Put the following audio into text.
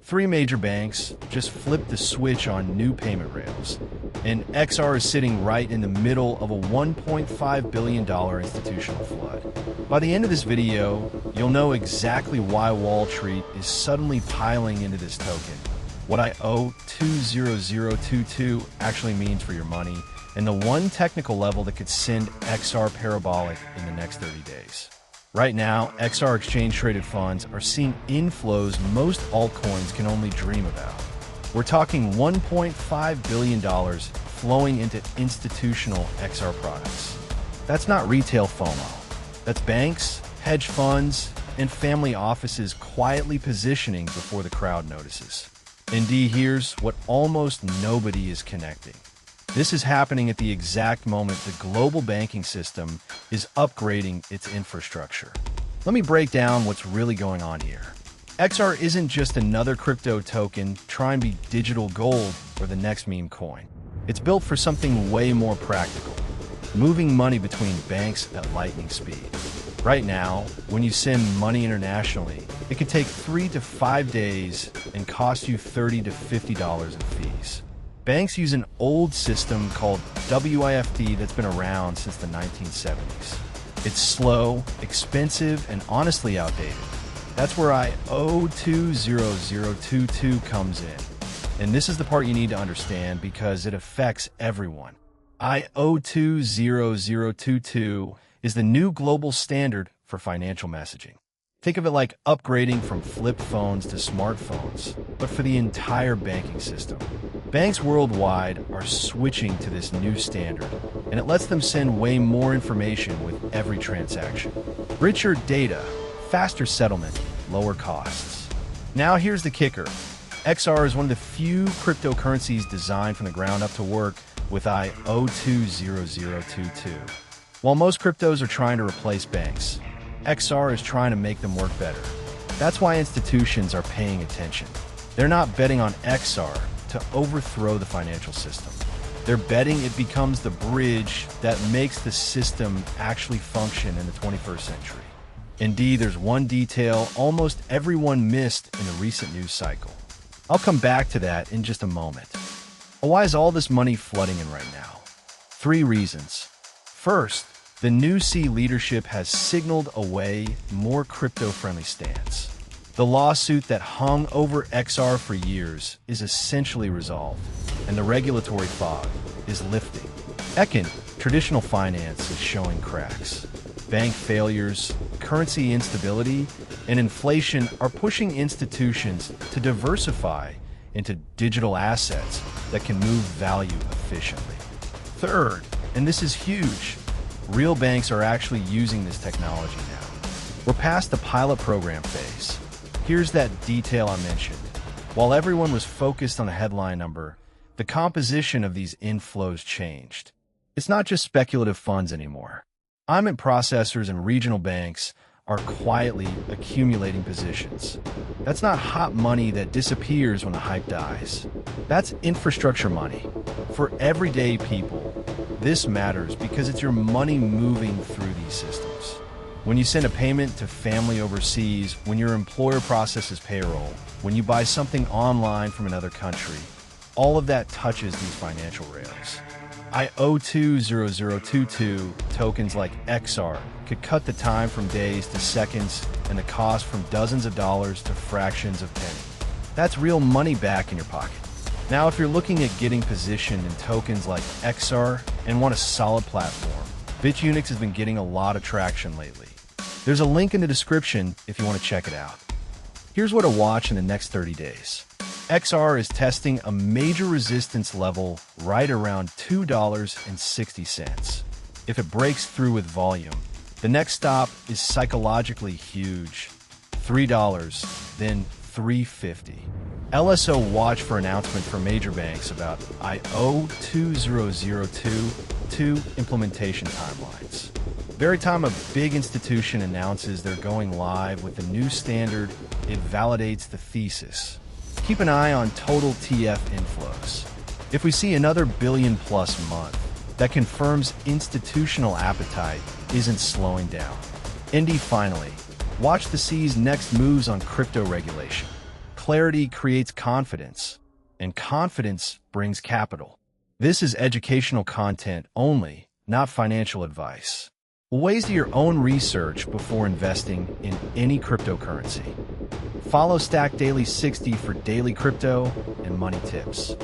Three major banks just flipped the switch on new payment rails, and XR is sitting right in the middle of a $1.5 billion institutional flood. By the end of this video, you'll know exactly why Wall Street is suddenly piling into this token, what IO 20022 actually means for your money, and the one technical level that could send XR parabolic in the next 30 days. Right now, XR exchange-traded funds are seeing inflows most altcoins can only dream about. We're talking $1.5 billion flowing into institutional XR products. That's not retail FOMO. That's banks, hedge funds, and family offices quietly positioning before the crowd notices. Indeed, here's what almost nobody is connecting. This is happening at the exact moment the global banking system is upgrading its infrastructure. Let me break down what's really going on here. XR isn't just another crypto token trying to be digital gold or the next meme coin. It's built for something way more practical, moving money between banks at lightning speed. Right now, when you send money internationally, it can take 3 to 5 days and cost you $30 to $50 in fees. Banks use an old system called WIFD that's been around since the 1970s. It's slow, expensive, and honestly outdated. That's where IO 20022 comes in. And this is the part you need to understand because it affects everyone. IO 20022 is the new global standard for financial messaging. Think of it like upgrading from flip phones to smartphones, but for the entire banking system. Banks worldwide are switching to this new standard, and it lets them send way more information with every transaction. Richer data, faster settlement, lower costs. Now here's the kicker. XR is one of the few cryptocurrencies designed from the ground up to work with IO 20022. While most cryptos are trying to replace banks, XR is trying to make them work better. That's why institutions are paying attention. They're not betting on XR to overthrow the financial system. They're betting it becomes the bridge that makes the system actually function in the 21st century. Indeed, there's one detail almost everyone missed in the recent news cycle. I'll come back to that in just a moment. Why is all this money flooding in right now? 3 reasons. First, the new C leadership has signaled a way more crypto-friendly stance. The lawsuit that hung over XR for years is essentially resolved, and the regulatory fog is lifting. Second, traditional finance is showing cracks. Bank failures, currency instability, and inflation are pushing institutions to diversify into digital assets that can move value efficiently. Third, and this is huge, real banks are actually using this technology now. We're past the pilot program phase. Here's that detail I mentioned. While everyone was focused on the headline number, the composition of these inflows changed. It's not just speculative funds anymore. Payment processors and regional banks are quietly accumulating positions. That's not hot money that disappears when the hype dies. That's infrastructure money. For everyday people, this matters because it's your money moving through these systems. When you send a payment to family overseas, when your employer processes payroll, when you buy something online from another country, all of that touches these financial rails. IO 20022 tokens like XR could cut the time from days to seconds and the cost from dozens of dollars to fractions of penny. That's real money back in your pocket. Now, if you're looking at getting positioned in tokens like XR and want a solid platform, BitUnix has been getting a lot of traction lately. There's a link in the description if you want to check it out. Here's what to watch in the next 30 days. XR is testing a major resistance level right around $2.60. If it breaks through with volume, the next stop is psychologically huge, $3, then $3.50. LSO watch for announcement from major banks about IO 20022 implementation timelines. Every time a big institution announces they're going live with a new standard, it validates the thesis. Keep an eye on total TF inflows. If we see another billion-plus month, that confirms institutional appetite isn't slowing down. Indy, finally, watch the C's next moves on crypto regulation. clarity creates confidence, and confidence brings capital. This is educational content only, not financial advice. Always do your own research before investing in any cryptocurrency. Follow Stack Daily 60 for daily crypto and money tips.